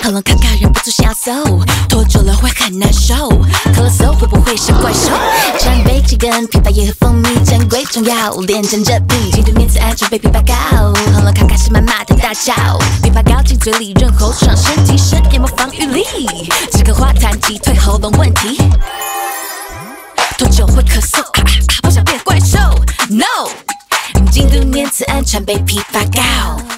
喉咙卡卡，忍不住想要搜，拖久了会很难受。咳了嗽会不会是怪兽？沾杯几根枇杷叶和蜂蜜，珍贵重要，练成这笔，记得面子安全被枇杷膏，喉咙卡卡是满满的大笑。枇杷膏进嘴里润喉爽身，提升眼膜防御力，止咳化痰击退喉咙问题。多久会咳嗽？不想变怪兽 ，No。京都念慈庵川贝枇杷膏。